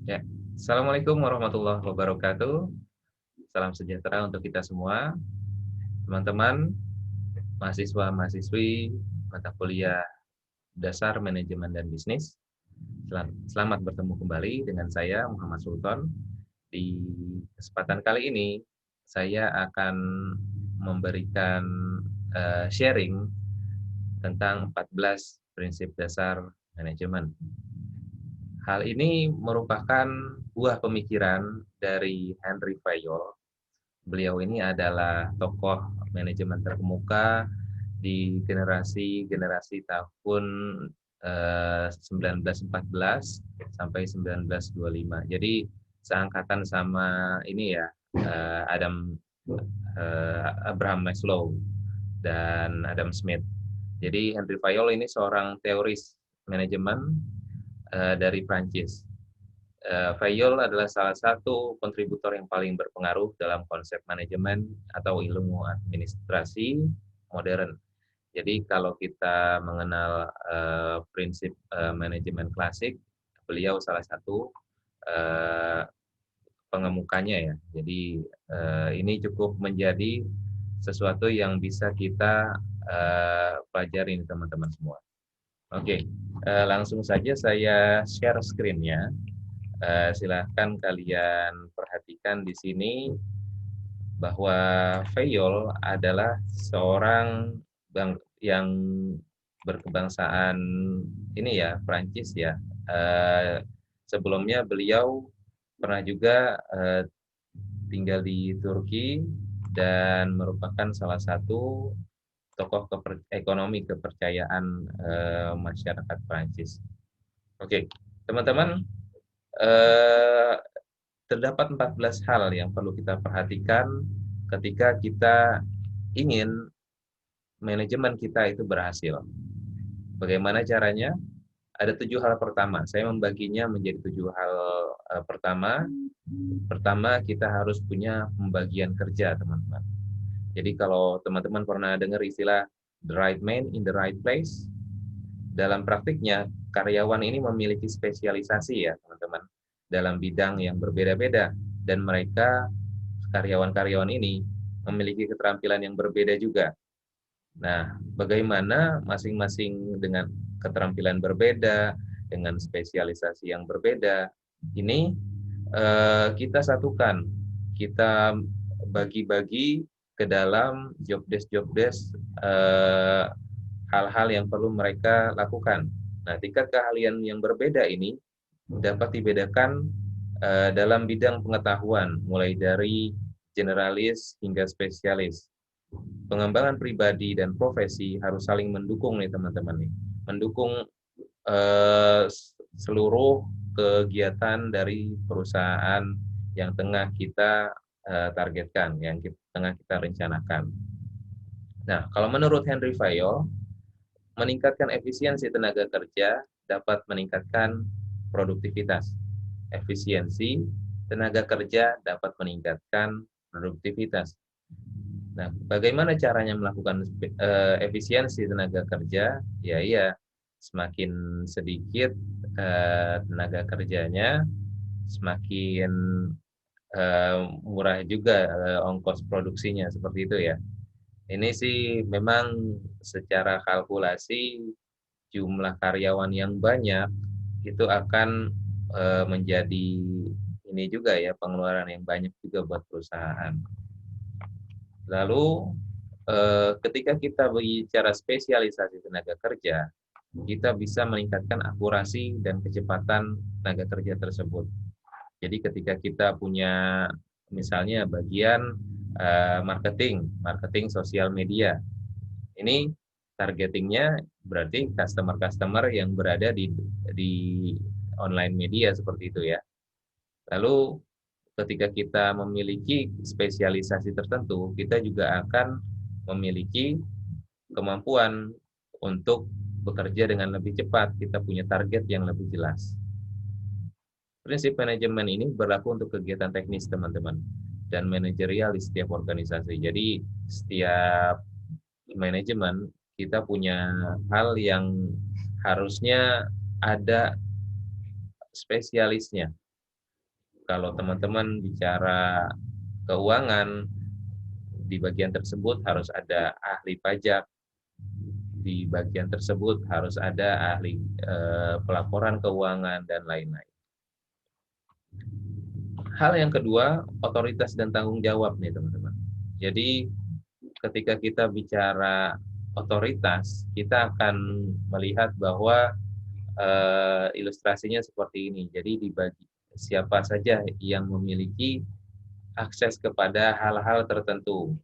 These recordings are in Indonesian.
Ya, Assalamualaikum warahmatullahi wabarakatuh. Salam sejahtera untuk kita semua, teman-teman, mahasiswa-mahasiswi mata kuliah Dasar Manajemen dan Bisnis. Selamat bertemu kembali dengan saya Muhammad Sultan. Di kesempatan kali ini, saya akan memberikan sharing tentang 14 prinsip dasar manajemen. Hal ini merupakan buah pemikiran dari Henry Fayol. Beliau ini adalah tokoh manajemen terkemuka di generasi-generasi tahun 1914 sampai 1925. Jadi seangkatan sama ini ya, Abraham Maslow dan Adam Smith. Jadi Henry Fayol ini seorang teoris manajemen dari Prancis. Fayol adalah salah satu kontributor yang paling berpengaruh dalam konsep manajemen atau ilmu administrasi modern. Jadi kalau kita mengenal prinsip manajemen klasik, beliau salah satu uh, pengemukanya ya. Jadi ini cukup menjadi sesuatu yang bisa kita pelajari teman-teman semua. Oke, langsung saja saya share screen-nya. Silahkan kalian perhatikan di sini bahwa Fayol adalah seorang yang berkebangsaan ini ya, Prancis ya. Sebelumnya beliau pernah juga tinggal di Turki dan merupakan salah satu tokoh ekonomi kepercayaan masyarakat Prancis. Oke, teman-teman, terdapat 14 hal yang perlu kita perhatikan ketika kita ingin manajemen kita itu berhasil. Bagaimana caranya? Ada 7 hal pertama. Saya membaginya menjadi 7 hal pertama. Pertama, kita harus punya pembagian kerja, teman-teman. Jadi kalau teman-teman pernah dengar istilah the right man in the right place, dalam praktiknya karyawan ini memiliki spesialisasi ya, teman-teman, dalam bidang yang berbeda-beda, dan mereka karyawan-karyawan ini memiliki keterampilan yang berbeda juga. Nah, bagaimana masing-masing dengan keterampilan berbeda, dengan spesialisasi yang berbeda, ini kita satukan, kita bagi-bagi ke dalam job desk hal-hal yang perlu mereka lakukan. Nah, tingkat keahlian yang berbeda ini dapat dibedakan dalam bidang pengetahuan, mulai dari generalis hingga spesialis. Pengembangan pribadi dan profesi harus saling mendukung nih teman-teman nih. Mendukung seluruh kegiatan dari perusahaan yang tengah kita targetkan, yang tengah kita rencanakan. Nah, kalau menurut Henry Fayol, meningkatkan efisiensi tenaga kerja dapat meningkatkan produktivitas. Efisiensi tenaga kerja dapat meningkatkan produktivitas. Nah, bagaimana caranya melakukan efisiensi tenaga kerja? Ya, iya, semakin sedikit tenaga kerjanya, semakin murah juga ongkos produksinya, seperti itu ya. Ini sih memang secara kalkulasi jumlah karyawan yang banyak itu akan menjadi ini juga ya, pengeluaran yang banyak juga buat perusahaan. Lalu ketika kita bicara spesialisasi tenaga kerja, kita bisa meningkatkan akurasi dan kecepatan tenaga kerja tersebut. Jadi ketika kita punya misalnya bagian marketing sosial media, ini targetingnya berarti customer-customer yang berada di online media seperti itu ya. Lalu ketika kita memiliki spesialisasi tertentu, kita juga akan memiliki kemampuan untuk bekerja dengan lebih cepat, kita punya target yang lebih jelas. Prinsip manajemen ini berlaku untuk kegiatan teknis, teman-teman, dan manajerial di setiap organisasi. Jadi, setiap manajemen kita punya hal yang harusnya ada spesialisnya. Kalau teman-teman bicara keuangan, di bagian tersebut harus ada ahli pajak, di bagian tersebut harus ada ahli pelaporan keuangan, dan lain-lain. Hal yang kedua, otoritas dan tanggung jawab nih teman-teman. Jadi ketika kita bicara otoritas, kita akan melihat bahwa ilustrasinya seperti ini. Jadi dibagi siapa saja yang memiliki akses kepada hal-hal tertentu.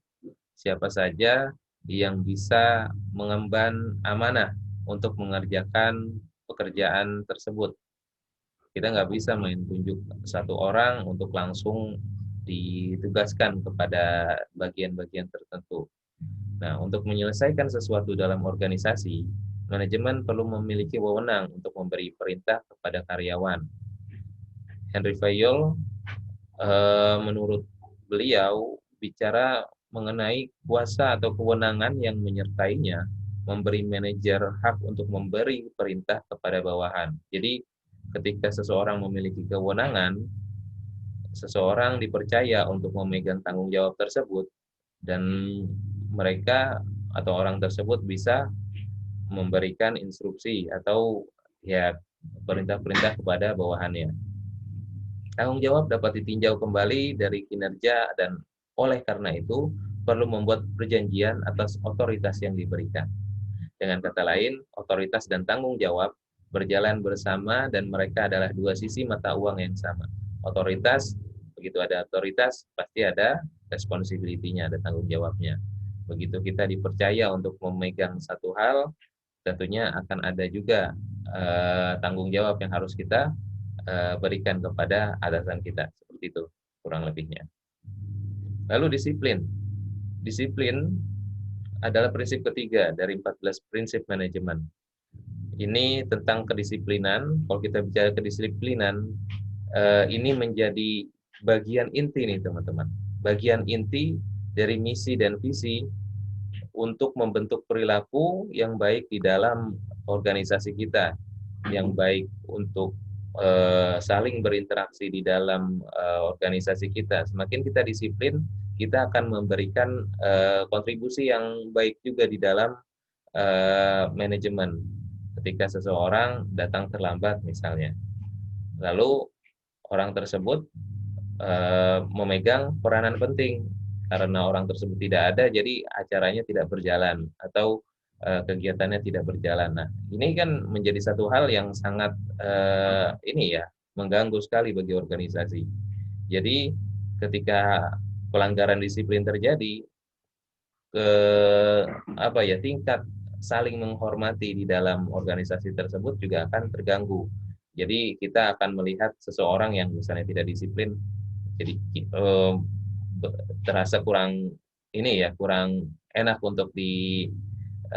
Siapa saja yang bisa mengemban amanah untuk mengerjakan pekerjaan tersebut. Kita nggak bisa main tunjuk satu orang untuk langsung ditugaskan kepada bagian-bagian tertentu. Nah, untuk menyelesaikan sesuatu dalam organisasi, manajemen perlu memiliki wewenang untuk memberi perintah kepada karyawan. Henry Fayol, menurut beliau, bicara mengenai kuasa atau kewenangan yang menyertainya, memberi manajer hak untuk memberi perintah kepada bawahan. Jadi, ketika seseorang memiliki kewenangan, seseorang dipercaya untuk memegang tanggung jawab tersebut, dan mereka atau orang tersebut bisa memberikan instruksi atau ya perintah-perintah kepada bawahannya. Tanggung jawab dapat ditinjau kembali dari kinerja, dan oleh karena itu perlu membuat perjanjian atas otoritas yang diberikan. Dengan kata lain, otoritas dan tanggung jawab berjalan bersama dan mereka adalah dua sisi mata uang yang sama. Otoritas, begitu ada otoritas, pasti ada responsibility-nya, ada tanggung jawabnya. Begitu kita dipercaya untuk memegang satu hal, tentunya akan ada juga tanggung jawab yang harus kita berikan kepada atasan kita. Seperti itu kurang lebihnya. Lalu disiplin. Disiplin adalah prinsip ketiga dari 14 prinsip manajemen. Ini tentang kedisiplinan. Kalau kita bicara kedisiplinan, ini menjadi bagian inti nih teman-teman. Bagian inti dari misi dan visi untuk membentuk perilaku yang baik di dalam organisasi kita, yang baik untuk saling berinteraksi di dalam organisasi kita. Semakin kita disiplin, kita akan memberikan kontribusi yang baik juga di dalam manajemen. Ketika seseorang datang terlambat misalnya, lalu orang tersebut memegang peranan penting. Karena orang tersebut tidak ada, jadi acaranya tidak berjalan atau kegiatannya tidak berjalan. Nah, ini kan menjadi satu hal yang sangat ini ya, mengganggu sekali bagi organisasi. Jadi ketika pelanggaran disiplin terjadi, ke apa ya, tingkat saling menghormati di dalam organisasi tersebut juga akan terganggu. Jadi kita akan melihat seseorang yang misalnya tidak disiplin, jadi terasa kurang ini ya, kurang enak untuk dihormati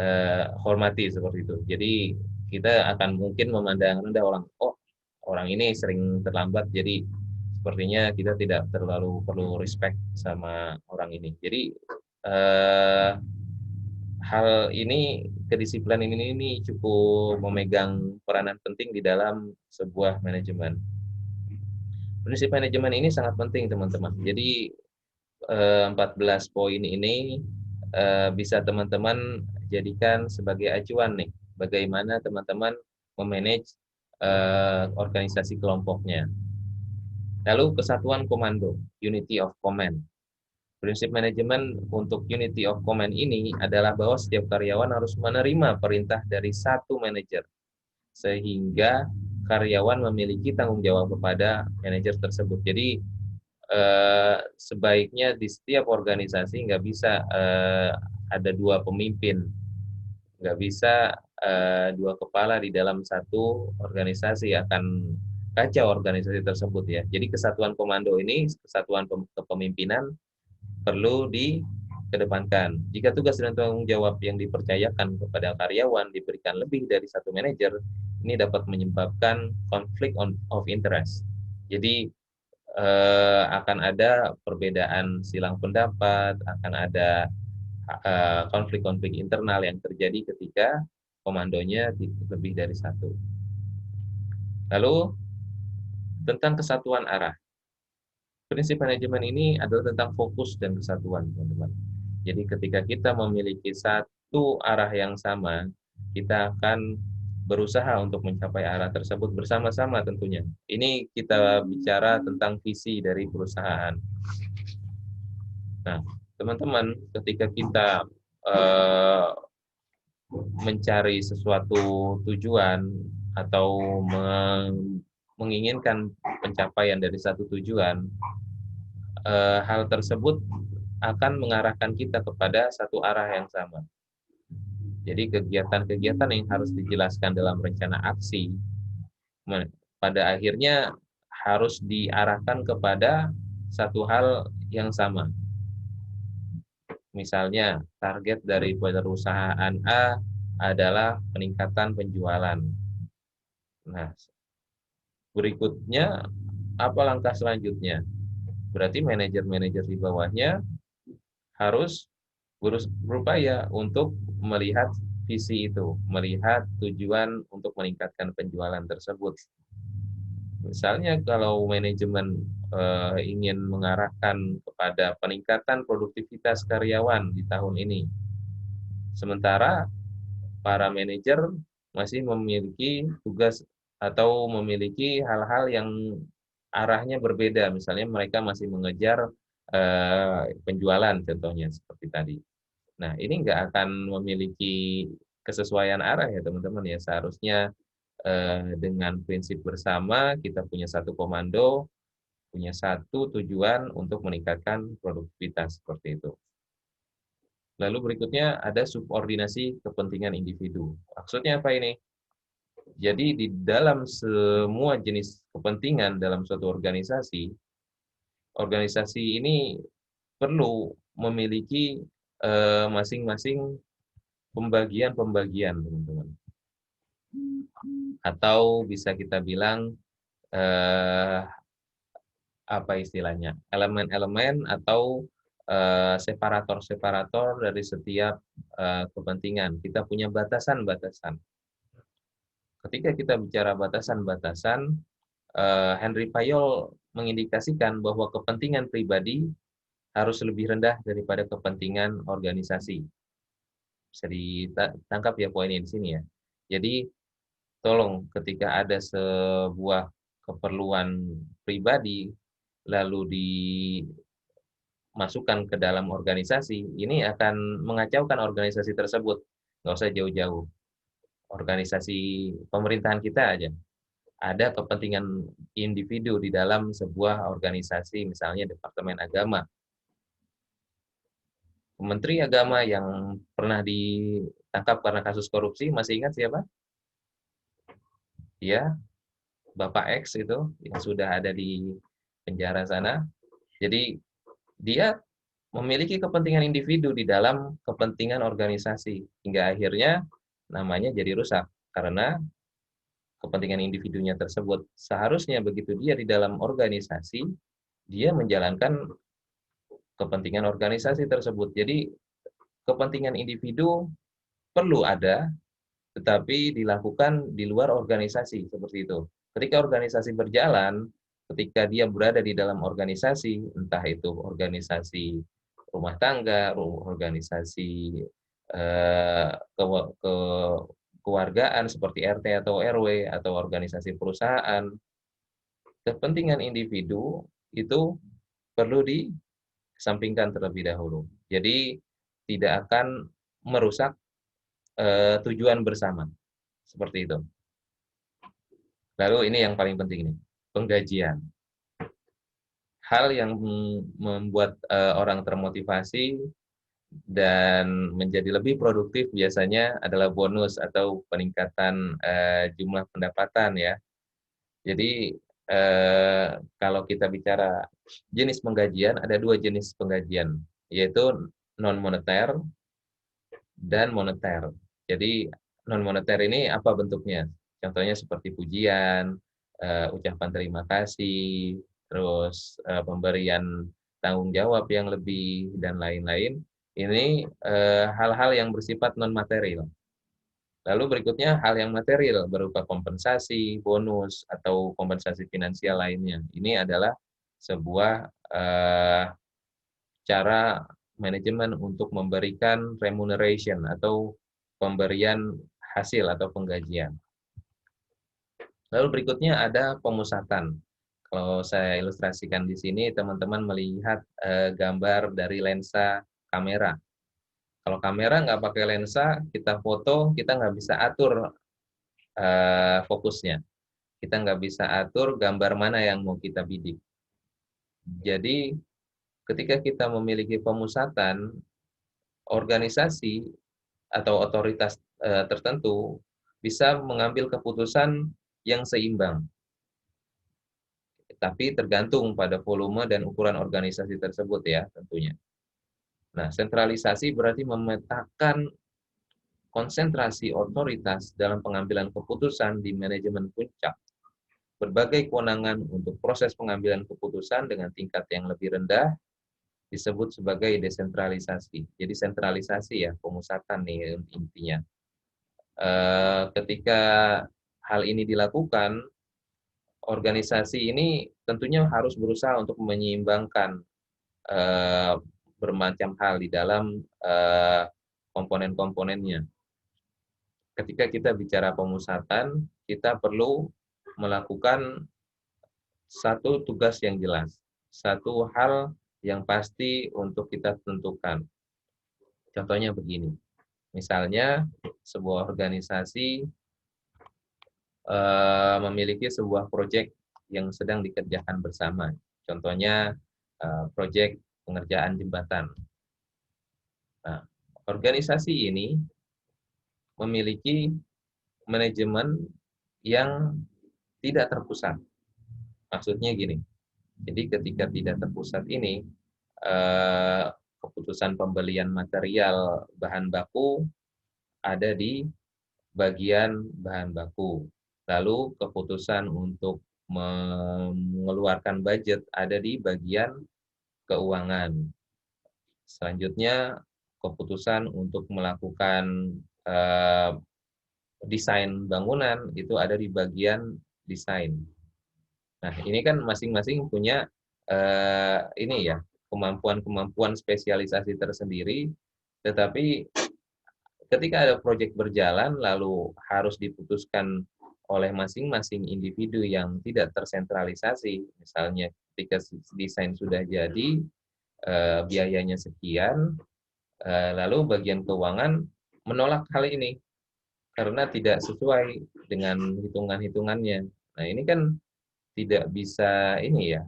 seperti itu. Jadi kita akan mungkin memandang rendah orang, oh orang ini sering terlambat, jadi sepertinya kita tidak terlalu perlu respect sama orang ini. Jadi hal ini, kedisiplinan ini cukup memegang peranan penting di dalam sebuah manajemen. Prinsip manajemen ini sangat penting teman-teman. Jadi 14 poin ini bisa teman-teman jadikan sebagai acuan nih, bagaimana teman-teman memanage organisasi kelompoknya. Lalu kesatuan komando, unity of command. Prinsip manajemen untuk unity of command ini adalah bahwa setiap karyawan harus menerima perintah dari satu manajer, sehingga karyawan memiliki tanggung jawab kepada manajer tersebut. Jadi sebaiknya di setiap organisasi nggak bisa ada dua pemimpin, nggak bisa dua kepala di dalam satu organisasi, akan kacau organisasi tersebut ya. Jadi kesatuan komando ini, kesatuan kepemimpinan perlu dikedepankan. Jika tugas dan tanggung jawab yang dipercayakan kepada karyawan diberikan lebih dari satu manajer, ini dapat menyebabkan konflik of interest. Jadi akan ada perbedaan silang pendapat, akan ada konflik-konflik internal yang terjadi ketika komandonya lebih dari satu. Lalu tentang kesatuan arah. Prinsip manajemen ini adalah tentang fokus dan kesatuan, teman-teman. Jadi ketika kita memiliki satu arah yang sama, kita akan berusaha untuk mencapai arah tersebut bersama-sama tentunya. Ini kita bicara tentang visi dari perusahaan. Nah, teman-teman, ketika kita eh, mencari sesuatu tujuan atau menginginkan pencapaian dari satu tujuan, hal tersebut akan mengarahkan kita kepada satu arah yang sama. Jadi kegiatan-kegiatan yang harus dijelaskan dalam rencana aksi pada akhirnya harus diarahkan kepada satu hal yang sama. Misalnya, target dari perusahaan A adalah peningkatan penjualan. Nah, berikutnya apa langkah selanjutnya? Berarti manajer-manajer di bawahnya harus berupaya untuk melihat visi itu, melihat tujuan untuk meningkatkan penjualan tersebut. Misalnya kalau manajemen ingin mengarahkan kepada peningkatan produktivitas karyawan di tahun ini, sementara para manajer masih memiliki tugas atau memiliki hal-hal yang arahnya berbeda. Misalnya mereka masih mengejar penjualan contohnya seperti tadi. Nah, ini nggak akan memiliki kesesuaian arah ya teman-teman ya. Seharusnya dengan prinsip bersama kita punya satu komando, punya satu tujuan untuk meningkatkan produktivitas seperti itu. Lalu berikutnya ada subordinasi kepentingan individu. Maksudnya apa ini? Jadi di dalam semua jenis kepentingan dalam suatu organisasi, organisasi ini perlu memiliki masing-masing pembagian-pembagian, teman-teman. Atau bisa kita bilang eh, apa istilahnya? Elemen-elemen atau separator-separator dari setiap kepentingan. Kita punya batasan-batasan. Ketika kita bicara batasan-batasan, Henry Fayol mengindikasikan bahwa kepentingan pribadi harus lebih rendah daripada kepentingan organisasi. Bisa ditangkap ya poinnya di sini ya. Jadi tolong ketika ada sebuah keperluan pribadi lalu dimasukkan ke dalam organisasi, ini akan mengacaukan organisasi tersebut. Nggak usah jauh-jauh. Organisasi pemerintahan kita aja. Ada kepentingan individu di dalam sebuah organisasi, misalnya Departemen Agama. Menteri Agama yang pernah ditangkap karena kasus korupsi, masih ingat siapa? Ya, Bapak X itu yang sudah ada di penjara sana. Jadi dia memiliki kepentingan individu di dalam kepentingan organisasi hingga akhirnya namanya jadi rusak karena kepentingan individunya tersebut. Seharusnya begitu dia di dalam organisasi, dia menjalankan kepentingan organisasi tersebut. Jadi kepentingan individu perlu ada, tetapi dilakukan di luar organisasi seperti itu. Ketika organisasi berjalan, ketika dia berada di dalam organisasi, entah itu organisasi rumah tangga, organisasi ke, ke kewargaan seperti RT atau RW atau organisasi perusahaan, kepentingan individu itu perlu dikesampingkan terlebih dahulu. Jadi tidak akan merusak tujuan bersama. Seperti itu. Lalu ini yang paling penting nih, penggajian. Hal yang membuat orang termotivasi dan menjadi lebih produktif biasanya adalah bonus atau peningkatan jumlah pendapatan ya. Jadi kalau kita bicara jenis penggajian, ada dua jenis penggajian, yaitu non moneter dan moneter. Jadi non moneter ini apa bentuknya? Contohnya seperti pujian, ucapan terima kasih, terus pemberian tanggung jawab yang lebih dan lain-lain. Ini hal-hal yang bersifat non material. Lalu berikutnya hal yang material berupa kompensasi, bonus atau kompensasi finansial lainnya. Ini adalah sebuah cara manajemen untuk memberikan remuneration atau pemberian hasil atau penggajian. Lalu berikutnya ada pemusatan. Kalau saya ilustrasikan di sini, teman-teman melihat gambar dari lensa kamera. Kalau kamera nggak pakai lensa, kita foto, kita nggak bisa atur fokusnya. Kita nggak bisa atur gambar mana yang mau kita bidik. Jadi, ketika kita memiliki pemusatan, organisasi atau otoritas tertentu bisa mengambil keputusan yang seimbang. Tapi tergantung pada volume dan ukuran organisasi tersebut ya tentunya. Nah, sentralisasi berarti memetakan konsentrasi otoritas dalam pengambilan keputusan di manajemen puncak. Berbagai kewenangan untuk proses pengambilan keputusan dengan tingkat yang lebih rendah disebut sebagai desentralisasi. Jadi sentralisasi ya, pemusatan nih intinya. Ketika hal ini dilakukan, organisasi ini tentunya harus berusaha untuk menyeimbangkan bermacam hal di dalam komponen-komponennya. Ketika kita bicara pemusatan, kita perlu melakukan satu tugas yang jelas, satu hal yang pasti untuk kita tentukan. Contohnya begini, misalnya sebuah organisasi memiliki sebuah proyek yang sedang dikerjakan bersama. Contohnya proyek pengerjaan jembatan. Nah, organisasi ini memiliki manajemen yang tidak terpusat. Maksudnya gini, jadi ketika tidak terpusat ini, keputusan pembelian material bahan baku ada di bagian bahan baku. Lalu keputusan untuk mengeluarkan budget ada di bagian keuangan. Selanjutnya, keputusan untuk melakukan desain bangunan itu ada di bagian desain. Nah, ini kan masing-masing punya ini ya, kemampuan-kemampuan spesialisasi tersendiri, tetapi ketika ada proyek berjalan lalu harus diputuskan oleh masing-masing individu yang tidak tersentralisasi, misalnya ketika desain sudah jadi, biayanya sekian, lalu bagian keuangan menolak hal ini karena tidak sesuai dengan hitungan-hitungannya. Nah, ini kan tidak bisa ini ya,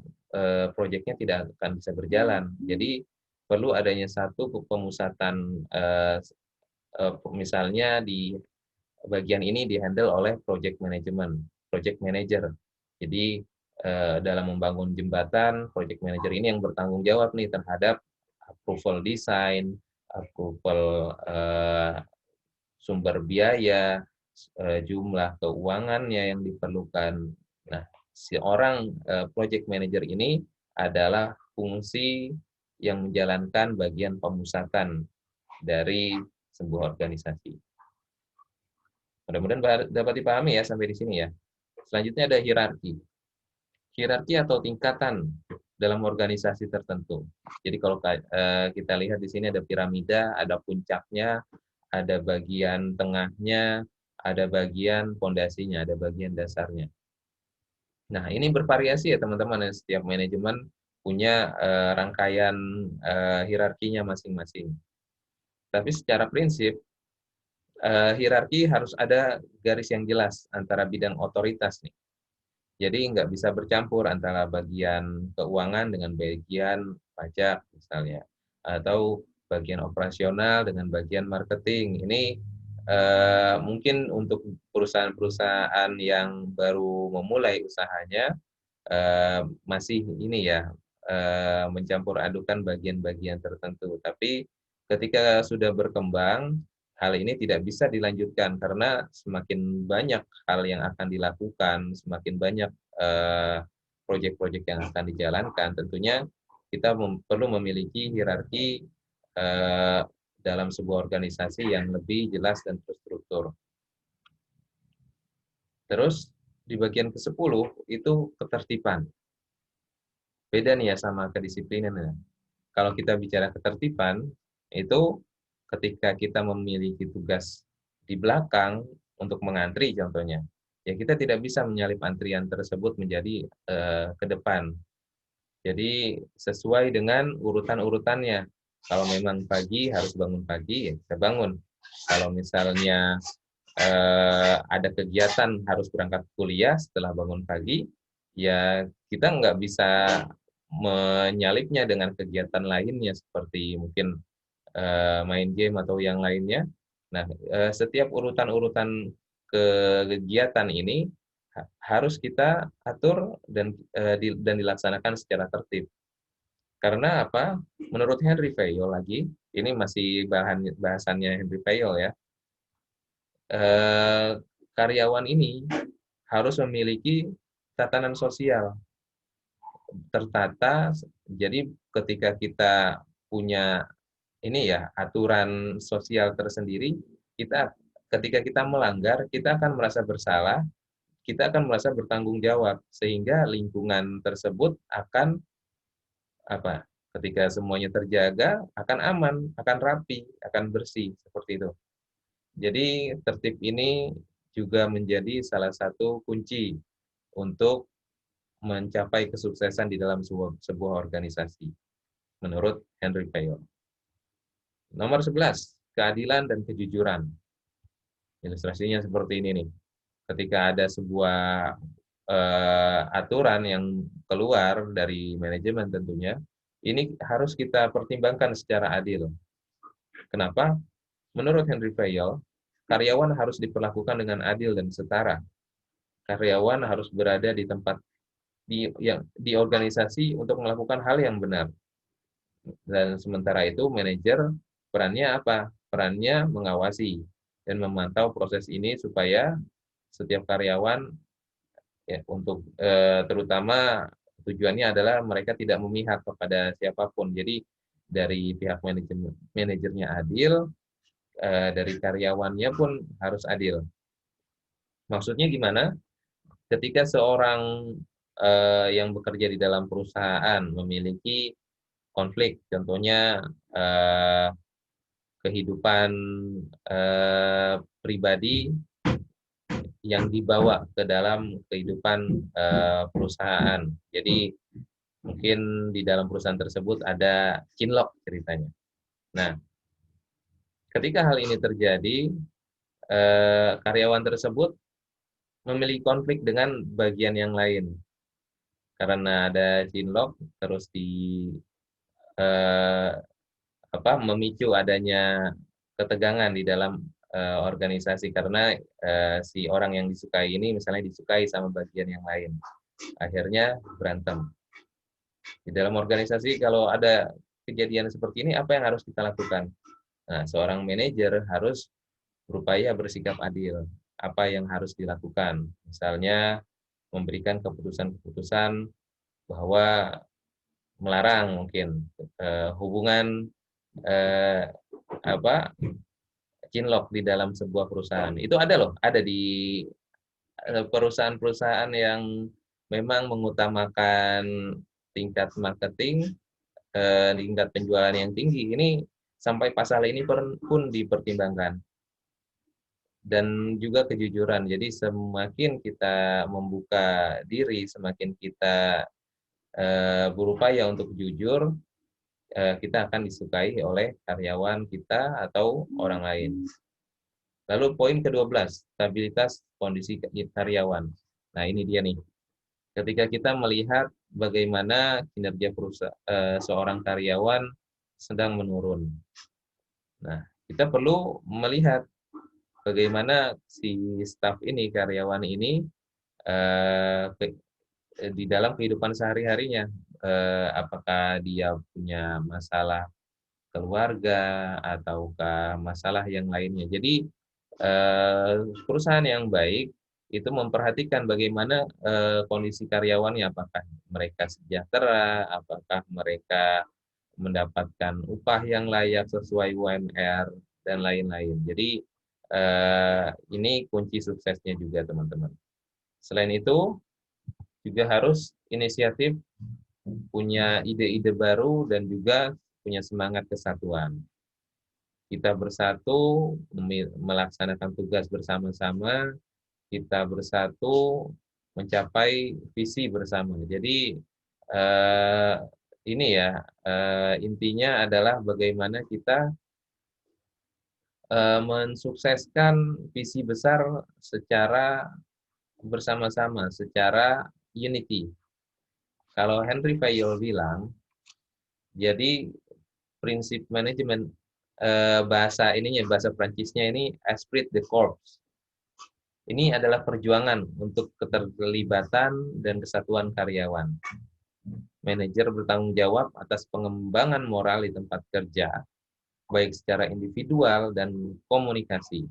proyeknya tidak akan bisa berjalan. Jadi perlu adanya satu pemusatan, misalnya di bagian ini dihandle oleh project management, project manager. Jadi dalam membangun jembatan, project manager ini yang bertanggung jawab nih terhadap approval desain, approval sumber biaya, jumlah keuangannya yang diperlukan. Nah, si orang project manager ini adalah fungsi yang menjalankan bagian pemusatan dari sebuah organisasi. Mudah-mudahan dapat dipahami ya sampai di sini ya. Selanjutnya ada hierarki. Hierarki atau tingkatan dalam organisasi tertentu. Jadi kalau kita lihat di sini ada piramida, ada puncaknya, ada bagian tengahnya, ada bagian pondasinya, ada bagian dasarnya. Nah, ini bervariasi ya teman-teman. Setiap manajemen punya rangkaian hierarkinya masing-masing. Tapi secara prinsip, hierarki harus ada garis yang jelas antara bidang otoritas nih. Jadi nggak bisa bercampur antara bagian keuangan dengan bagian pajak misalnya, atau bagian operasional dengan bagian marketing. Ini mungkin untuk perusahaan-perusahaan yang baru memulai usahanya masih ini ya, mencampur adukan bagian-bagian tertentu. Tapi ketika sudah berkembang, hal ini tidak bisa dilanjutkan karena semakin banyak hal yang akan dilakukan, semakin banyak proyek-proyek yang akan dijalankan. Tentunya kita perlu memiliki hierarki dalam sebuah organisasi yang lebih jelas dan terstruktur. Terus di bagian ke-10 itu ketertiban. Beda nih ya sama kedisiplinan ya. Kalau kita bicara ketertiban, itu ketika kita memiliki tugas di belakang untuk mengantri contohnya, ya kita tidak bisa menyalip antrian tersebut menjadi ke depan. Jadi sesuai dengan urutan-urutannya. Kalau memang pagi harus bangun pagi, ya kita bangun. Kalau misalnya ada kegiatan harus berangkat kuliah setelah bangun pagi, ya kita nggak bisa menyalipnya dengan kegiatan lainnya seperti mungkin main game atau yang lainnya. Nah, setiap urutan-urutan kegiatan ini harus kita atur dan dilaksanakan secara tertib. Karena apa? Menurut Henry Fayol lagi, ini masih bahasannya Henry Fayol ya. eh, Karyawan ini harus memiliki tatanan sosial tertata. Jadi ketika kita punya ini ya aturan sosial tersendiri, kita ketika kita melanggar, kita akan merasa bersalah, kita akan merasa bertanggung jawab sehingga lingkungan tersebut akan apa? Ketika semuanya terjaga, akan aman, akan rapi, akan bersih seperti itu. Jadi tertib ini juga menjadi salah satu kunci untuk mencapai kesuksesan di dalam sebuah organisasi, menurut Henry Fayol. Nomor 11, keadilan dan kejujuran. Ilustrasinya seperti ini nih. Ketika ada sebuah aturan yang keluar dari manajemen tentunya, ini harus kita pertimbangkan secara adil. Kenapa? Menurut Henry Fayol, karyawan harus diperlakukan dengan adil dan setara. Karyawan harus berada di tempat di organisasi untuk melakukan hal yang benar. Dan sementara itu manajer perannya apa? Perannya mengawasi dan memantau proses ini supaya setiap karyawan ya untuk terutama tujuannya adalah mereka tidak memihak kepada siapapun. Jadi dari pihak manajernya adil, dari karyawannya pun harus adil. Maksudnya gimana? Ketika seorang yang bekerja di dalam perusahaan memiliki konflik, contohnya eh, kehidupan pribadi yang dibawa ke dalam kehidupan perusahaan. Jadi mungkin di dalam perusahaan tersebut ada cinlok ceritanya. Nah, ketika hal ini terjadi, karyawan tersebut memiliki konflik dengan bagian yang lain karena ada cinlok, terus eh, memicu adanya ketegangan di dalam organisasi karena si orang yang disukai ini misalnya disukai sama bagian yang lain. Akhirnya berantem. Di dalam organisasi kalau ada kejadian seperti ini apa yang harus kita lakukan? Nah, seorang manajer harus berupaya bersikap adil. Apa yang harus dilakukan? Misalnya memberikan keputusan-keputusan bahwa melarang mungkin hubungan eh, apa cinlok di dalam sebuah perusahaan. Itu ada loh, ada di perusahaan-perusahaan yang memang mengutamakan tingkat marketing, tingkat penjualan yang tinggi. Ini sampai pasal ini pun dipertimbangkan. Dan juga kejujuran. Jadi semakin kita membuka diri, semakin kita berupaya untuk jujur, kita akan disukai oleh karyawan kita atau orang lain. Lalu poin ke-12, stabilitas kondisi karyawan. Nah, ini dia nih. Ketika kita melihat bagaimana kinerja seorang karyawan sedang menurun. Nah, kita perlu melihat bagaimana si staf ini, karyawan ini eh, di dalam kehidupan sehari-harinya. Apakah dia punya masalah keluarga ataukah masalah yang lainnya. Jadi perusahaan yang baik itu memperhatikan bagaimana kondisi karyawannya, apakah mereka sejahtera, apakah mereka mendapatkan upah yang layak sesuai UMR dan lain-lain. Jadi ini kunci suksesnya juga teman-teman. Selain itu juga harus inisiatif punya ide-ide baru, dan juga punya semangat kesatuan. Kita bersatu melaksanakan tugas bersama-sama, kita bersatu mencapai visi bersama. Jadi eh, ini ya, intinya adalah bagaimana kita mensukseskan visi besar secara bersama-sama, secara unity. Kalau Henry Fayol bilang, jadi prinsip manajemen, bahasa ininya, bahasa Prancisnya ini esprit de corps. Ini adalah perjuangan untuk keterlibatan dan kesatuan karyawan. Manajer bertanggung jawab atas pengembangan moral di tempat kerja, baik secara individual dan komunikasi.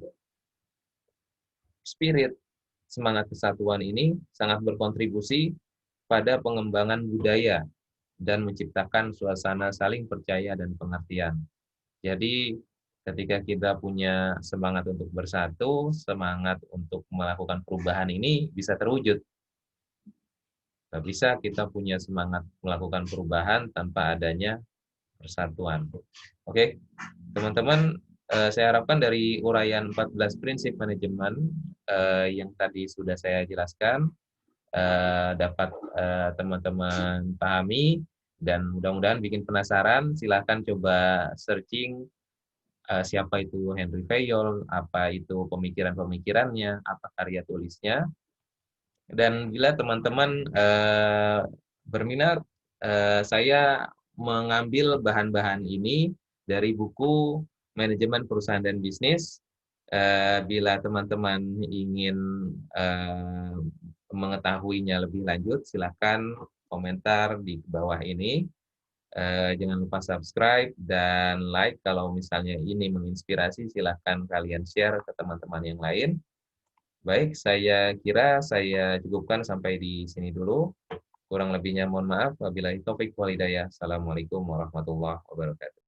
Spirit, semangat kesatuan ini sangat berkontribusi pada pengembangan budaya dan menciptakan suasana saling percaya dan pengertian. Jadi ketika kita punya semangat untuk bersatu, semangat untuk melakukan perubahan ini bisa terwujud. Nggak bisa kita punya semangat melakukan perubahan tanpa adanya persatuan. Oke, teman-teman, saya harapkan dari uraian 14 prinsip manajemen yang tadi sudah saya jelaskan, dapat teman-teman pahami, dan mudah-mudahan bikin penasaran. Silahkan coba searching siapa itu Henry Fayol, apa itu pemikiran-pemikirannya, apa karya tulisnya. Dan bila teman-teman berminat, saya mengambil bahan-bahan ini dari buku Manajemen Perusahaan dan Bisnis. Bila teman-teman ingin mengetahuinya lebih lanjut, silakan komentar di bawah ini. Jangan lupa subscribe dan like. Kalau misalnya ini menginspirasi, silahkan kalian share ke teman-teman yang lain. Baik, saya kira saya cukupkan sampai di sini dulu. Kurang lebihnya mohon maaf. Wabillahi taufik wal hidayah. Assalamualaikum warahmatullahi wabarakatuh.